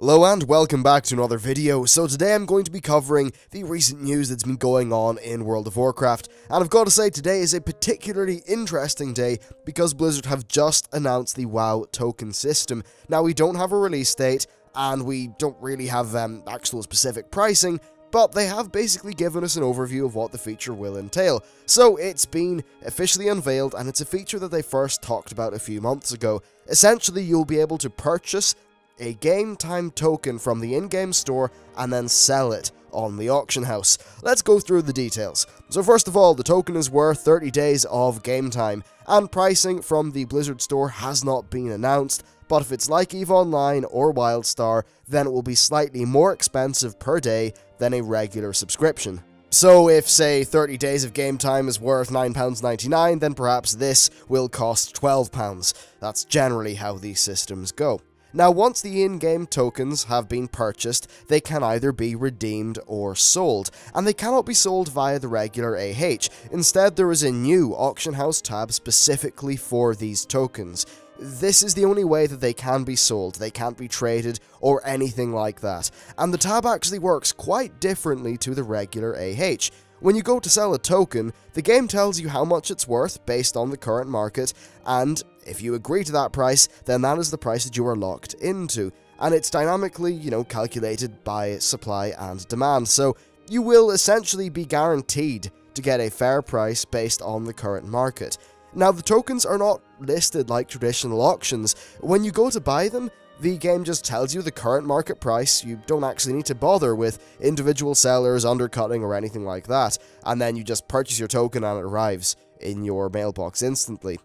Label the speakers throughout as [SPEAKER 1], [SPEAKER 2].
[SPEAKER 1] Hello and welcome back to another video. So today I'm going to be covering the recent news that's been going on in World of Warcraft, and I've got to say today is a particularly interesting day because Blizzard have just announced the WoW token system. Now we don't have a release date and we don't really have actual specific pricing, but they have basically given us an overview of what the feature will entail. So it's been officially unveiled, and it's a feature that they first talked about a few months ago. Essentially, you'll be able to purchase a game time token from the in-game store and then sell it on the auction house. Let's go through the details. So first of all, the token is worth 30 days of game time, and pricing from the Blizzard store has not been announced, but if it's like EVE Online or WildStar, then it will be slightly more expensive per day than a regular subscription. So if, say, 30 days of game time is worth £9.99, then perhaps this will cost £12. That's generally how these systems go. Now, once the in-game tokens have been purchased, they can either be redeemed or sold, and they cannot be sold via the regular AH. Instead, there is a new auction house tab specifically for these tokens. This is the only way that they can be sold. They can't be traded or anything like that, and the tab actually works quite differently to the regular AH. When you go to sell a token, the game tells you how much it's worth based on the current market, and if you agree to that price, then that is the price that you are locked into, and it's dynamically, calculated by supply and demand, so you will essentially be guaranteed to get a fair price based on the current market. Now, the tokens are not listed like traditional auctions. When you go to buy them, the game just tells you the current market price. You don't actually need to bother with individual sellers, undercutting, or anything like that, and then you just purchase your token and it arrives in your mailbox instantly.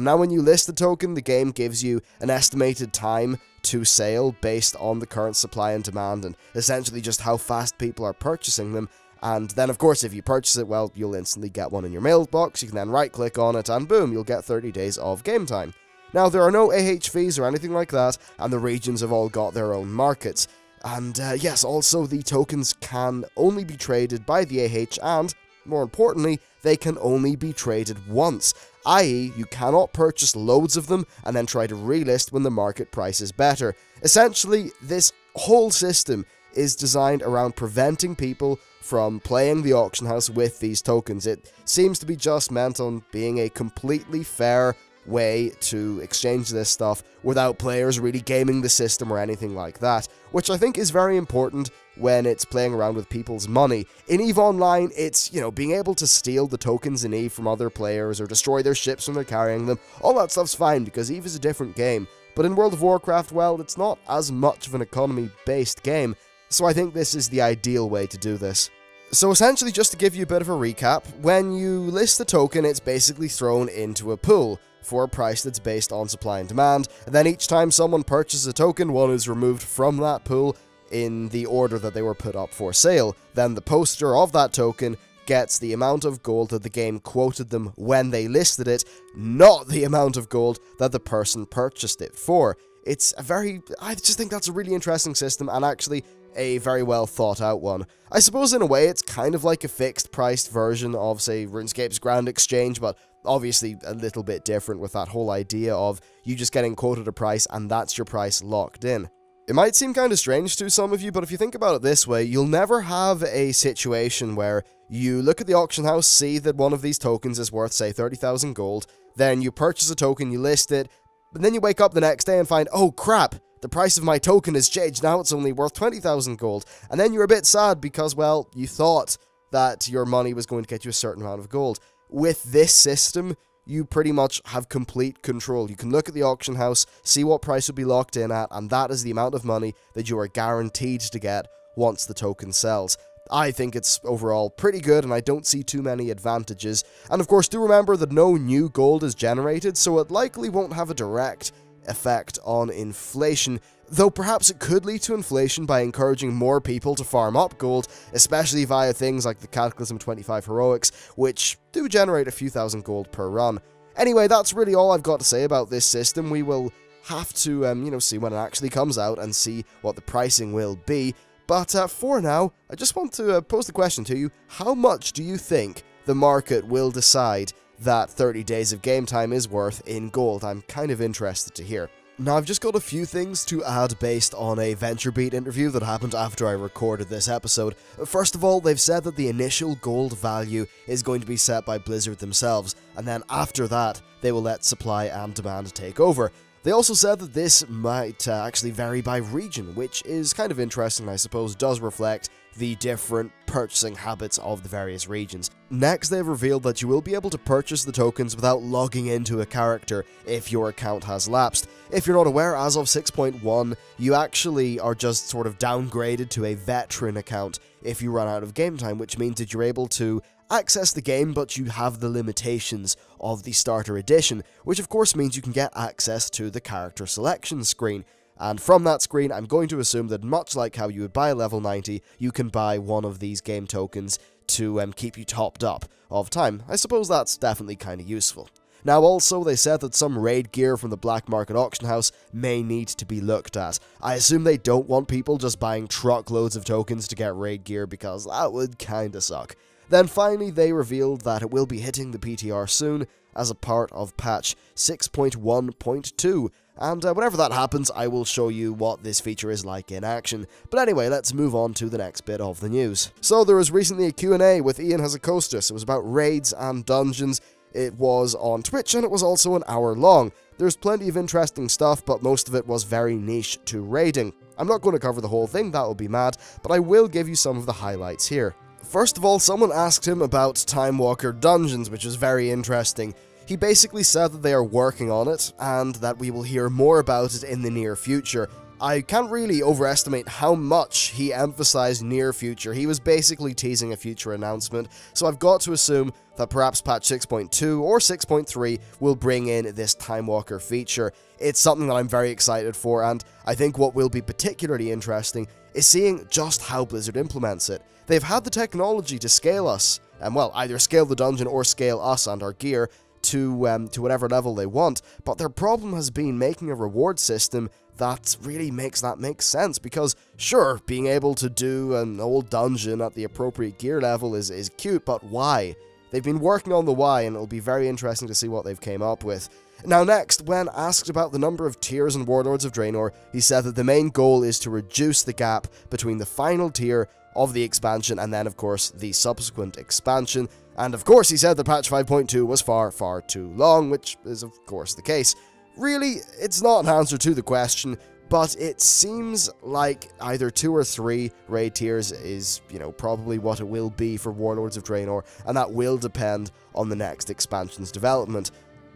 [SPEAKER 1] Now, when you list the token, the game gives you an estimated time to sale based on the current supply and demand, and essentially just how fast people are purchasing them. And then, of course, if you purchase it, well, you'll instantly get one in your mailbox. You can then right-click on it, and boom, you'll get 30 days of game time. Now, there are no AH fees or anything like that, and the regions have all got their own markets. And yes, also the tokens can only be traded by the AH, and, more importantly, they can only be traded once, i.e. you cannot purchase loads of them and then try to relist when the market price is better. Essentially, this whole system is designed around preventing people from playing the auction house with these tokens. It seems to be just meant on being a completely fair way to exchange this stuff without players really gaming the system or anything like that, which I think is very important when it's playing around with people's money. In EVE Online, it's, being able to steal the tokens in EVE from other players or destroy their ships when they're carrying them. All that stuff's fine because EVE is a different game, but in World of Warcraft, well, it's not as much of an economy-based game, so I think this is the ideal way to do this. So essentially, just to give you a bit of a recap, when you list the token, it's basically thrown into a pool for a price that's based on supply and demand, and then each time someone purchases a token, one is removed from that pool in the order that they were put up for sale. Then the poster of that token gets the amount of gold that the game quoted them when they listed it, not the amount of gold that the person purchased it for. I just think that's a really interesting system, and actually a very well thought out one. I suppose in a way it's kind of like a fixed priced version of, say, RuneScape's Grand Exchange, but obviously a little bit different with that whole idea of you just getting quoted a price and that's your price locked in. It might seem kind of strange to some of you, but if you think about it this way, you'll never have a situation where you look at the auction house, see that one of these tokens is worth, say, 30,000 gold, then you purchase a token, you list it, but then you wake up the next day and find, oh crap, the price of my token has changed, now it's only worth 20,000 gold, and then you're a bit sad because, well, you thought that your money was going to get you a certain amount of gold. With this system, you pretty much have complete control. You can look at the auction house, see what price will be locked in at, and that is the amount of money that you are guaranteed to get once the token sells. I think it's overall pretty good, and I don't see too many advantages. And of course, do remember that no new gold is generated, so it likely won't have a direct effect on inflation, though perhaps it could lead to inflation by encouraging more people to farm up gold, especially via things like the Cataclysm 25 Heroics, which do generate a few thousand gold per run. Anyway, that's really all I've got to say about this system. We will have to, see when it actually comes out and see what the pricing will be. But for now, I just want to pose the question to you: how much do you think the market will decide that 30 days of game time is worth in gold? I'm kind of interested to hear. Now, I've just got a few things to add based on a VentureBeat interview that happened after I recorded this episode. First of all, they've said that the initial gold value is going to be set by Blizzard themselves, and then after that, they will let supply and demand take over. They also said that this might actually vary by region, which is kind of interesting, I suppose, does reflect the different purchasing habits of the various regions. Next, they've revealed that you will be able to purchase the tokens without logging into a character if your account has lapsed. If you're not aware, as of 6.1, you actually are just sort of downgraded to a veteran account if you run out of game time, which means that you're able to access the game, but you have the limitations of the starter edition, which of course means you can get access to the character selection screen. And from that screen, I'm going to assume that much like how you would buy a level 90, you can buy one of these game tokens to keep you topped up of time. I suppose that's definitely kind of useful. Now also, they said that some raid gear from the black market auction house may need to be looked at. I assume they don't want people just buying truckloads of tokens to get raid gear, because that would kinda suck. Then finally, they revealed that it will be hitting the PTR soon as a part of patch 6.1.2. And whenever that happens, I will show you what this feature is like in action. But anyway, let's move on to the next bit of the news. So there was recently a Q&A with Ian Hazacostas. It was about raids and dungeons. It was on Twitch, and it was also an hour long. There's plenty of interesting stuff, but most of it was very niche to raiding. I'm not going to cover the whole thing, that would be mad, but I will give you some of the highlights here. First of all, someone asked him about Time Walker dungeons, which was very interesting. He basically said that they are working on it, and that we will hear more about it in the near future. I can't really overestimate how much he emphasized near future. He was basically teasing a future announcement, so I've got to assume that perhaps patch 6.2 or 6.3 will bring in this Time Walker feature. It's something that I'm very excited for, and I think what will be particularly interesting is seeing just how Blizzard implements it. They've had the technology to scale us, and well, either scale the dungeon or scale us and our gear to whatever level they want, but their problem has been making a reward system that really makes that make sense, because sure, being able to do an old dungeon at the appropriate gear level is cute, but why? They've been working on the why, and it'll be very interesting to see what they've came up with. Now next, when asked about the number of tiers in Warlords of Draenor, he said that the main goal is to reduce the gap between the final tier of the expansion and then of course the subsequent expansion. And of course he said that patch 5.2 was far, far too long, which is of course the case. Really, it's not an answer to the question, but it seems like either 2 or 3 raid tiers is, probably what it will be for Warlords of Draenor, and that will depend on the next expansion's development.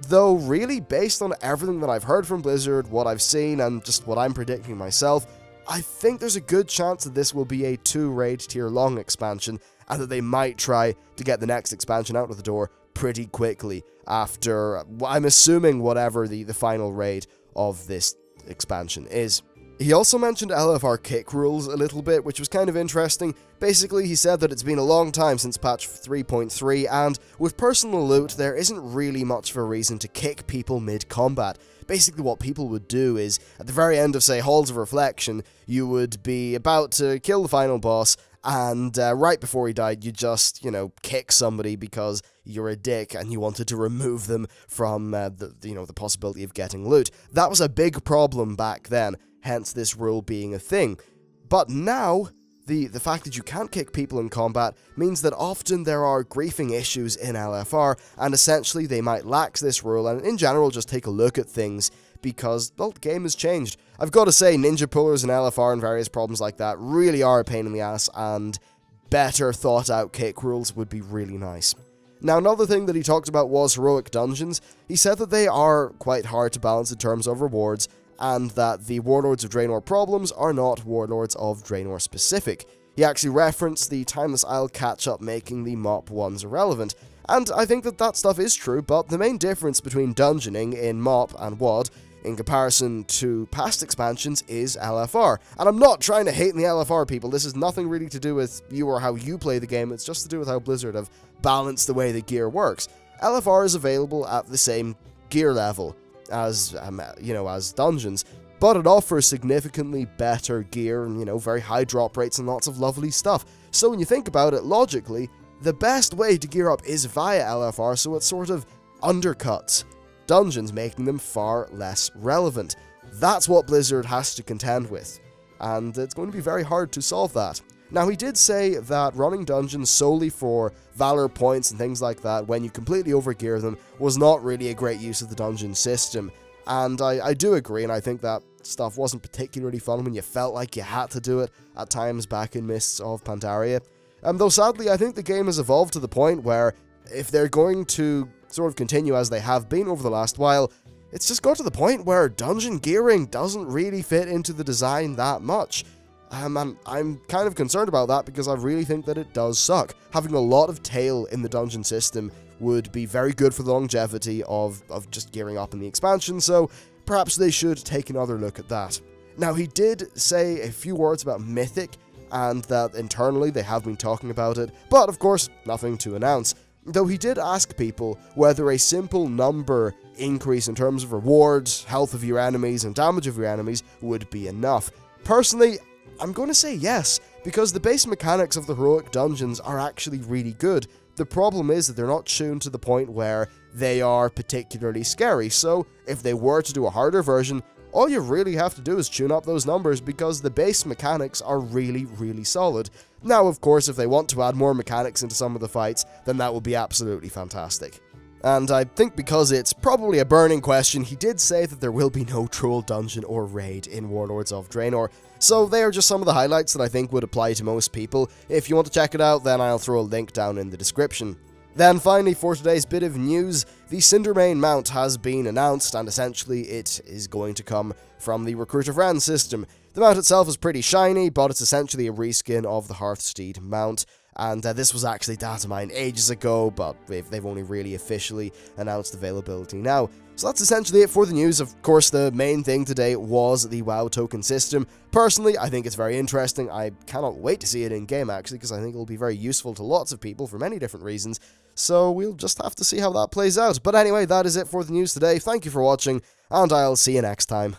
[SPEAKER 1] Though really, based on everything that I've heard from Blizzard, what I've seen, and just what I'm predicting myself, I think there's a good chance that this will be a 2 raid tier long expansion, and that they might try to get the next expansion out of the door pretty quickly after, I'm assuming, whatever the final raid of this expansion is. He also mentioned LFR kick rules a little bit, which was kind of interesting. Basically, he said that it's been a long time since patch 3.3, and with personal loot, there isn't really much of a reason to kick people mid-combat. Basically, what people would do is, at the very end of, say, Halls of Reflection, you would be about to kill the final boss, and right before he died, you just, kick somebody because you're a dick and you wanted to remove them from the possibility of getting loot. That was a big problem back then, hence this rule being a thing. But now, the fact that you can't kick people in combat means that often there are griefing issues in LFR, and essentially they might lax this rule and in general just take a look at things, because, well, the game has changed. I've got to say, ninja pullers and LFR and various problems like that really are a pain in the ass, and better thought out kick rules would be really nice. Now, another thing that he talked about was heroic dungeons. He said that they are quite hard to balance in terms of rewards, and that the Warlords of Draenor problems are not Warlords of Draenor specific. He actually referenced the Timeless Isle catch-up making the MoP ones irrelevant, and I think that stuff is true, but the main difference between dungeoning in MoP and WoD in comparison to past expansions is LFR. And I'm not trying to hate on the LFR people, this has nothing really to do with you or how you play the game, it's just to do with how Blizzard have balanced the way the gear works. LFR is available at the same gear level as, as dungeons, but it offers significantly better gear and, very high drop rates and lots of lovely stuff. So when you think about it, logically, the best way to gear up is via LFR, so it sort of undercuts dungeons, making them far less relevant. That's what Blizzard has to contend with, and it's going to be very hard to solve that. Now, he did say that running dungeons solely for Valor points and things like that, when you completely overgear them, was not really a great use of the dungeon system. And I do agree, and I think that stuff wasn't particularly fun when you felt like you had to do it at times back in Mists of Pandaria. Though sadly, I think the game has evolved to the point where if they're going to sort of continue as they have been over the last while, it's just got to the point where dungeon gearing doesn't really fit into the design that much. And I'm kind of concerned about that because I really think that it does suck. Having a lot of tail in the dungeon system would be very good for the longevity of just gearing up in the expansion, so perhaps they should take another look at that. Now, he did say a few words about Mythic, and that internally they have been talking about it, but of course, nothing to announce. Though he did ask people whether a simple number increase in terms of rewards, health of your enemies, and damage of your enemies would be enough. Personally, I'm going to say yes, because the base mechanics of the heroic dungeons are actually really good. The problem is that they're not tuned to the point where they are particularly scary, so if they were to do a harder version, all you really have to do is tune up those numbers because the base mechanics are really, really solid. Now, of course, if they want to add more mechanics into some of the fights, then that would be absolutely fantastic. And I think because it's probably a burning question, he did say that there will be no troll dungeon or raid in Warlords of Draenor. So they are just some of the highlights that I think would apply to most people. If you want to check it out, then I'll throw a link down in the description. Then finally, for today's bit of news, the Cindermane mount has been announced, and essentially it is going to come from the Recruit a Friend system. The mount itself is pretty shiny, but it's essentially a reskin of the Hearthsteed mount. And this was actually data mined ages ago, but they've only really officially announced availability now. So that's essentially it for the news. Of course, the main thing today was the WoW token system. Personally, I think it's very interesting. I cannot wait to see it in-game, actually, because I think it'll be very useful to lots of people for many different reasons. So we'll just have to see how that plays out. But anyway, that is it for the news today. Thank you for watching, and I'll see you next time.